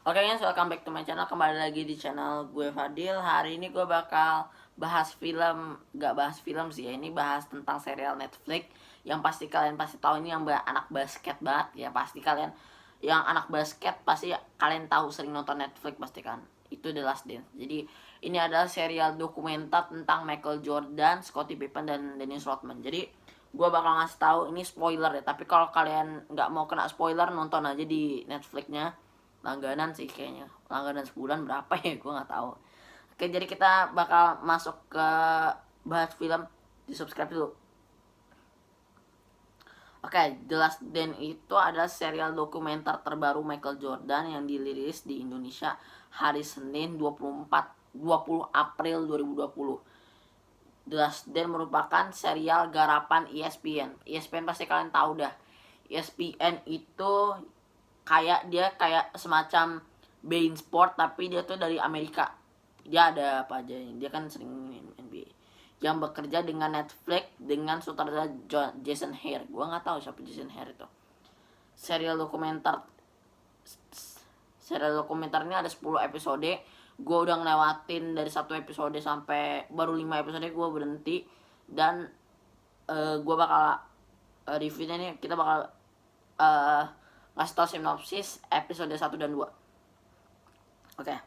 Oke guys, welcome back to my channel. Kembali lagi di channel gue Fadil. Hari ini gue bakal bahas film. Gak bahas film sih ya, ini bahas tentang serial Netflix. Yang pasti kalian pasti tahu, ini yang anak basket banget ya. Pasti kalian yang anak basket pasti kalian tahu, sering nonton Netflix pasti kan. Itu The Last Dance. Jadi ini adalah serial dokumenter tentang Michael Jordan, Scottie Pippen, dan Dennis Rodman. Jadi gue bakal ngasih tahu, ini spoiler ya. Tapi kalau kalian nggak mau kena spoiler, nonton aja di Netflixnya. Langganan sih kayaknya, langganan sebulan berapa ya, gue nggak tahu. Oke, jadi kita bakal masuk ke bahas film. Di subscribe dulu. Oke, The Last Dance itu adalah serial dokumenter terbaru Michael Jordan yang dirilis di Indonesia hari Senin 20 April 2020. The Last Dance merupakan serial garapan ESPN. ESPN pasti kalian tahu dah. ESPN itu kayak semacam beIN Sport, tapi dia tuh dari Amerika. Dia ada apa aja, dia kan sering NBA. Yang bekerja dengan Netflix dengan sutradara Jason Hare. Gua nggak tahu siapa Jason Hare itu. Serial dokumenter serial dokumenternya ada 10 episode. Gue udah ngelewatin dari 1 episode sampai baru 5 episode gue berhenti. Dan gue bakal reviewnya nih, kita bakal ngasih tau sinopsis episode 1 dan 2. Oke,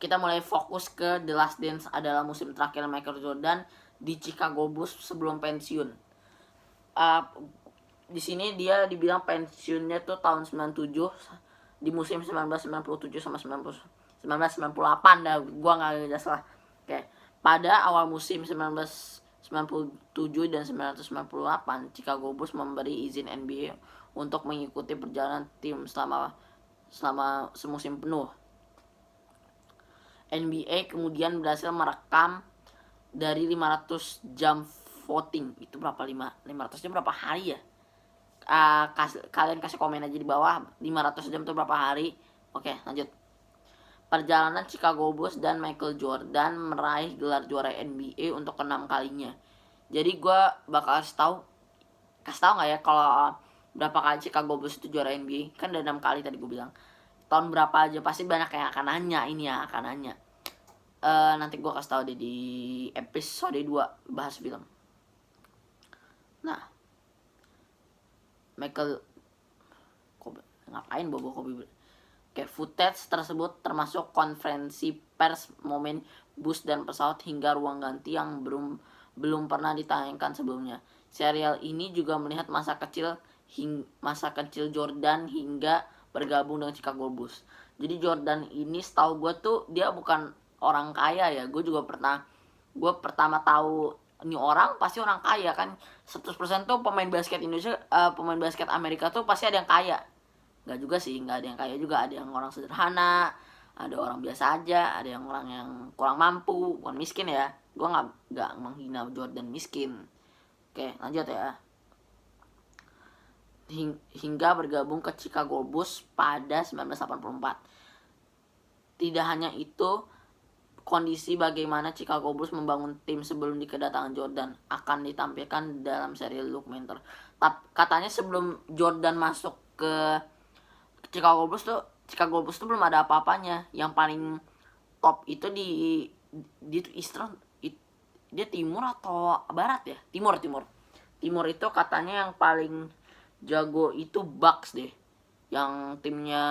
kita mulai fokus ke The Last Dance adalah musim terakhir Michael Jordan di Chicago Bulls sebelum pensiun. Di sini dia dibilang pensiunnya tuh tahun 97 di musim 1997 sama 1998 dah, gua nggak jelas lah. Oke, pada awal musim 1997 dan 1998, Chicago Bulls memberi izin NBA untuk mengikuti perjalanan tim selama semusim penuh. NBA kemudian berhasil merekam dari 500 jam voting. Itu berapa, 500 jam berapa hari ya? Kalian kasih komen aja di bawah, 500 jam itu berapa hari. Oke, lanjut. Perjalanan Chicago Bulls dan Michael Jordan meraih gelar juara NBA untuk ke-6 kalinya. Jadi gue bakal kasih tahu nggak ya kalau berapa kali Chicago Bulls itu juara NBA? Kan ada 6 kali tadi gue bilang. Tahun berapa aja, pasti banyak yang akan nanya, ini ya akan nanya. Nanti gue kasih tahu deh di episode 2 bahas film. Nah, Michael ngapain bawa Kobe? Oke, footage tersebut termasuk konferensi pers, momen bus dan pesawat hingga ruang ganti yang belum pernah ditayangkan sebelumnya. Serial ini juga melihat masa kecil Jordan hingga bergabung dengan Chicago Bulls. Jadi Jordan ini setahu gue tuh dia bukan orang kaya ya. Gue pertama tahu ini orang pasti orang kaya kan. 100% tuh pemain basket Indonesia, pemain basket Amerika tuh pasti ada yang kaya. Nggak juga sih, nggak ada yang kaya juga, ada yang orang sederhana, ada orang biasa aja, ada yang orang yang kurang mampu, bukan miskin ya. Gue nggak menghina Jordan miskin. Oke, lanjut ya. Hingga bergabung ke Chicago Bulls pada 1984. Tidak hanya itu, kondisi bagaimana Chicago Bulls membangun tim sebelum kedatangan Jordan akan ditampilkan dalam serial dokumenter. Katanya sebelum Jordan masuk ke Chicago Bulls tuh belum ada apa-apanya. Yang paling top itu di Eastern, dia timur atau barat ya? Timur itu katanya yang paling jago itu Bucks deh, yang timnya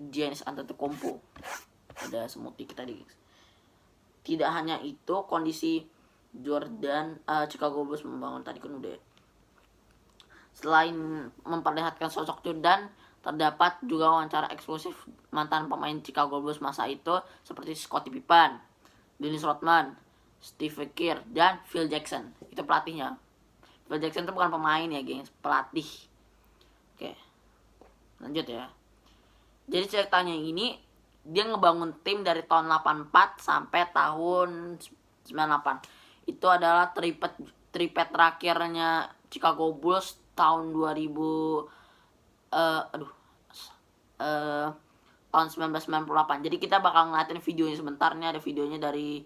Giannis Antetokounmpo. Ada smoothie kita di. Tidak hanya itu, kondisi Jordan, Chicago Bulls membangun tadi kan udah. Selain memperlihatkan sosok Jordan, terdapat juga wawancara eksklusif mantan pemain Chicago Bulls masa itu seperti Scottie Pippen, Dennis Rodman, Steve Kerr, dan Phil Jackson. Itu pelatihnya. Phil Jackson itu bukan pemain ya, gengs, pelatih. Oke, lanjut ya. Jadi ceritanya ini dia ngebangun tim dari tahun 84 sampai tahun 98. Itu adalah tripet terakhirnya Chicago Bulls tahun 2000 tahun 1998. Jadi kita bakal ngeliatin videonya sebentar. Nih ada videonya dari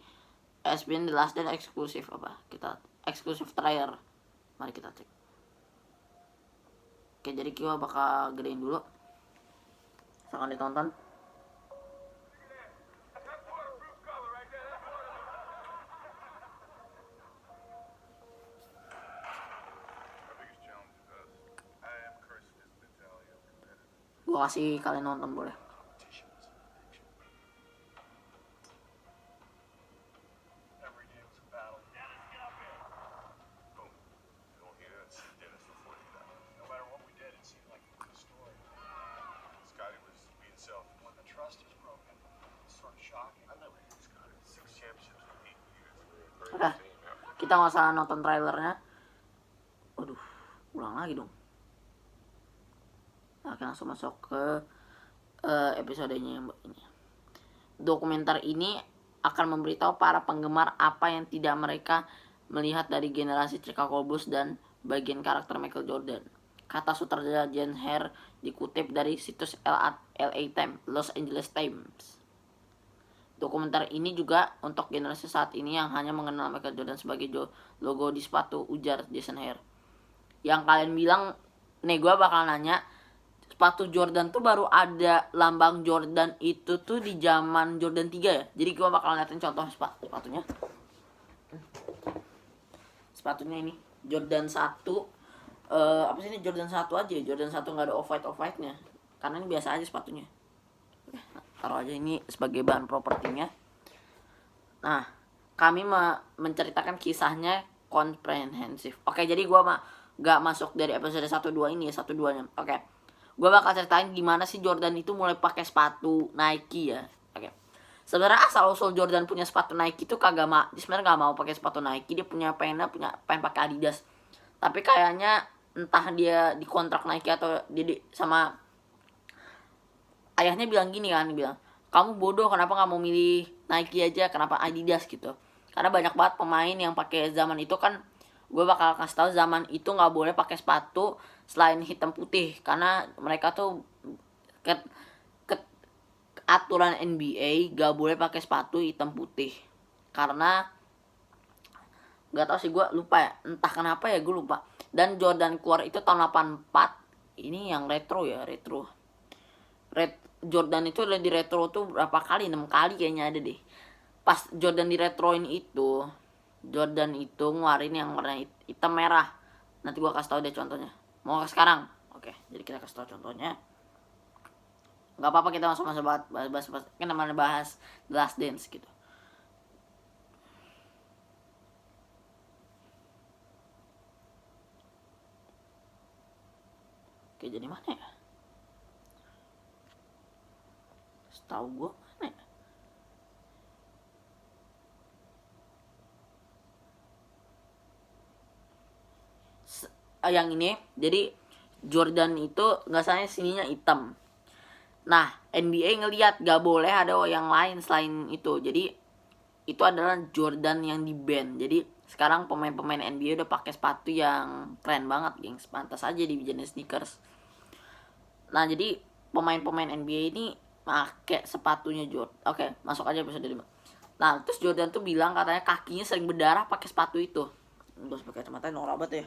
ESPN The Last Dance eksklusif eksklusif trailer. Mari kita cek. Oke, jadi kita bakal gedein dulu. Silahkan ditonton. Gue kasih kalian nonton boleh. Udah, kita nggak usah nonton trailernya. Waduh, ulang lagi dong. Nah, kita langsung masuk ke episodenya yang ini. Dokumenter ini akan memberitahu para penggemar apa yang tidak mereka melihat dari generasi Chicago Bulls dan bagian karakter Michael Jordan. Kata sutradara Jen Hare dikutip dari situs LA Times, Los Angeles Times. Dokumenter ini juga untuk generasi saat ini yang hanya mengenal Michael Jordan sebagai logo di sepatu, ujar Jason Hare. Yang kalian bilang, nih gue bakal nanya, sepatu Jordan tuh baru ada lambang Jordan itu tuh di zaman Jordan 3 ya. Jadi gue bakal liatin contoh sepatunya. Sepatunya ini Jordan 1. Apa sih ini, Jordan 1 aja. Jordan 1 nggak ada off-white-nya. Karena ini biasa aja sepatunya. Oke, taruh aja ini sebagai bahan propertinya. Nah, kami menceritakan kisahnya komprehensif. Oke, jadi gue gak masuk dari episode 1-2 ini ya, 1-2-nya. Oke. Gue bakal ceritain gimana sih Jordan itu mulai pakai sepatu Nike ya. Oke. Sebenarnya asal usul Jordan punya sepatu Nike itu dia sebenarnya gak mau pakai sepatu Nike, dia pengen pakai Adidas. Tapi kayaknya entah dia dikontrak Nike atau dia sama ayahnya bilang gini kan, bilang, "Kamu bodoh, kenapa nggak mau milih Nike aja, kenapa Adidas gitu?" Karena banyak banget pemain yang pakai zaman itu kan, gue bakal kasih tahu zaman itu nggak boleh pakai sepatu selain hitam putih, karena mereka tuh aturan NBA gak boleh pakai sepatu hitam putih, karena nggak tahu sih, gue lupa ya, entah kenapa ya, gue lupa. Dan Jordan keluar itu tahun 84. Ini yang retro ya, Jordan itu di retro tuh berapa kali, 6 kali kayaknya ada deh. Pas Jordan di retroin itu, Jordan itu ngeluarin yang warna hitam merah. Nanti gua kasih tahu deh contohnya. Mau ke sekarang? Oke, jadi kita kasih tahu contohnya. Gak apa-apa, kita langsung bahas kan namanya bahas The Last Dance gitu. Oke, jadi mana ya? Tahu gue mana ya? Yang ini, jadi Jordan itu nggak salahnya sininya hitam. Nah, NBA ngelihat gak boleh ada yang lain selain itu, jadi itu adalah Jordan yang di ban. Jadi sekarang pemain-pemain NBA udah pakai sepatu yang keren banget, gengs, pantas aja di jenis sneakers. Nah, jadi pemain-pemain NBA ini pakai sepatunya Jordan. Oke, masuk aja episode 5. Nah, terus Jordan tuh bilang katanya kakinya sering berdarah pakai sepatu itu. Terus pakai kacamata norak banget ya.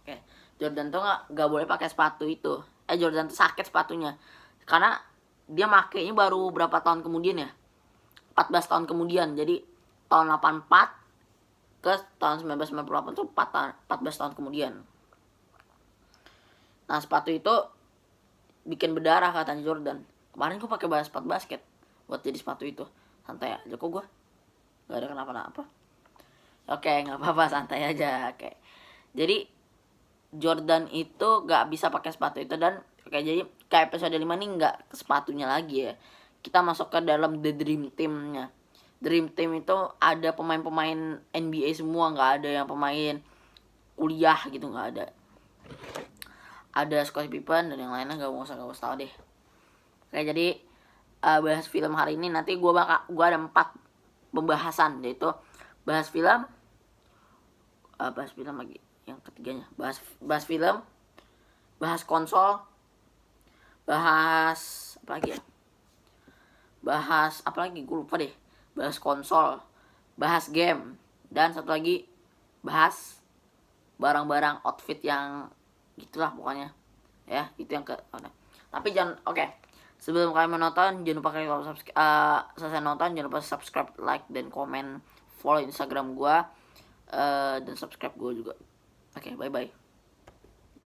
Oke, Jordan tuh nggak boleh pakai sepatu itu. Jordan tuh sakit sepatunya karena dia makainya baru berapa tahun kemudian ya, 14 tahun kemudian. Jadi tahun 84 ke tahun 1998 tuh 14 tahun kemudian. Nah, sepatu itu bikin berdarah katanya Jordan. Kemarin gue pakai sepatu basket buat jadi sepatu itu. Santai aja kok gue, gak ada kenapa-napa. Oke, gak apa-apa, santai aja. Oke, jadi Jordan itu gak bisa pakai sepatu itu. Dan oke, jadi kayak episode 5 nih gak ke sepatunya lagi ya. Kita masuk ke dalam The Dream Team-nya. Dream Team itu ada pemain-pemain NBA semua, gak ada yang pemain kuliah gitu, gak ada. Ada Scottie Pippen dan yang lainnya gak usah tahu deh. Oke, jadi bahas film hari ini, nanti gue ada 4 pembahasan, yaitu bahas film lagi. Yang ketiganya bahas film, bahas konsol, bahas apa lagi ya? Bahas apa lagi? Gue lupa deh. Bahas konsol, bahas game, dan satu lagi bahas barang-barang outfit yang gitulah pokoknya. Ya, itu yang tapi jangan, sebelum kalian menonton, jangan lupa kalian selesai nonton, jangan lupa subscribe, like, dan komen, follow Instagram gue, dan subscribe gue juga. Oke, bye-bye.